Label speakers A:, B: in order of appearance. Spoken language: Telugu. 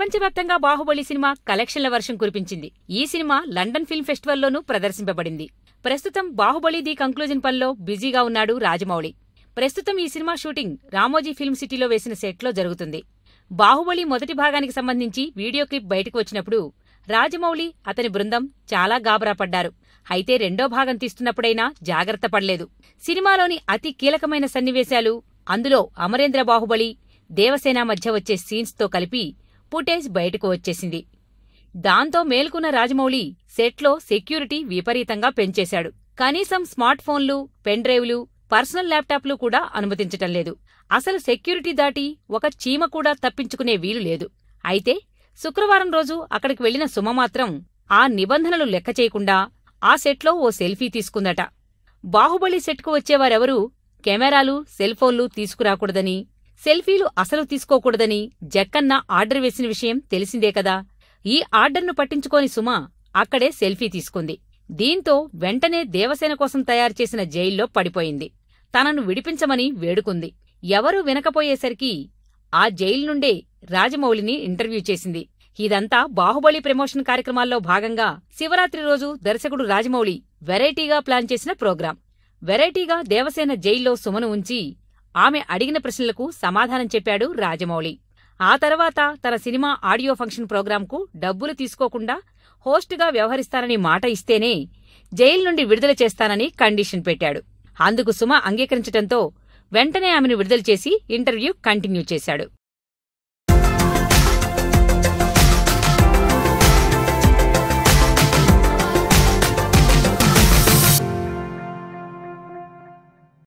A: ప్రపంచవ్యాప్తంగా బాహుబలి సినిమా కలెక్షన్ల వర్షం కురిపించింది. ఈ సినిమా లండన్ ఫిల్మ్ ఫెస్టివల్లోనూ ప్రదర్శింపబడింది. ప్రస్తుతం బాహుబలి ది కంక్లూజన్ పనిలో బిజీగా ఉన్నాడు రాజమౌళి. ప్రస్తుతం ఈ సినిమా షూటింగ్ రామోజీ ఫిల్మ్ సిటీలో వేసిన సెట్లో జరుగుతుంది. బాహుబలి మొదటి భాగానికి సంబంధించి వీడియో క్లిప్ బయటకు వచ్చినప్పుడు రాజమౌళి, అతని బృందం చాలా గాబరా పడ్డారు. అయితే రెండో భాగం తీస్తున్నప్పుడైనా జాగ్రత్త పడలేదు. సినిమాలోని అతి కీలకమైన సన్నివేశాలు, అందులో అమరేంద్ర బాహుబలి, దేవసేన మధ్య వచ్చే సీన్స్తో కలిపి ఫుటేజ్ బయటకు వచ్చేసింది. దాంతో మేల్కొన్న రాజమౌళి సెట్లో సెక్యూరిటీ విపరీతంగా పెంచేశాడు. కనీసం స్మార్ట్ ఫోన్లు, పెన్ డ్రైవ్లు, పర్సనల్ ల్యాప్టాప్లు కూడా అనుమతించటం లేదు. అసలు సెక్యూరిటీ దాటి ఒక చీమ కూడా తప్పించుకునే వీలు లేదు. అయితే శుక్రవారం రోజు అక్కడికి వెళ్లిన సుమ మాత్రం ఆ నిబంధనలు లెక్క చేయకుండా ఆ సెట్లో ఓ సెల్ఫీ తీసుకుందట. బాహుబలి సెట్కు వచ్చేవారెవరూ కెమెరాలు, సెల్ఫోన్లు తీసుకురాకూడదని, సెల్ఫీలు అసలు తీసుకోకూడదని జక్కన్న ఆర్డర్ వేసిన విషయం తెలిసిందే కదా. ఈ ఆర్డర్ను పట్టించుకోని సుమ అక్కడే సెల్ఫీ తీసుకుంది. దీంతో వెంటనే దేవసేన కోసం తయారుచేసిన జైల్లో పడిపోయింది. తనను విడిపించమని వేడుకుంది. ఎవరూ వినకపోయేసరికి ఆ జైలు నుండే రాజమౌళిని ఇంటర్వ్యూ చేసింది. ఇదంతా బాహుబలి ప్రమోషన్ కార్యక్రమాల్లో భాగంగా శివరాత్రి రోజు దర్శకుడు రాజమౌళి వెరైటీగా ప్లాన్ చేసిన ప్రోగ్రాం. వెరైటీగా దేవసేన జైల్లో సుమను ఉంచి ఆమె అడిగిన ప్రశ్నలకు సమాధానం చెప్పాడు రాజమౌళి. ఆ తర్వాత తన సినిమా ఆడియో ఫంక్షన్ ప్రోగ్రాంకు డబ్బులు తీసుకోకుండా హోస్టుగా వ్యవహరిస్తానని మాట ఇస్తేనే జైలు నుండి విడుదల చేస్తానని కండిషన్ పెట్టాడు. అందుకు సుమ అంగీకరించటంతో వెంటనే ఆమెను విడుదల చేసి ఇంటర్వ్యూ కంటిన్యూ చేశాడు.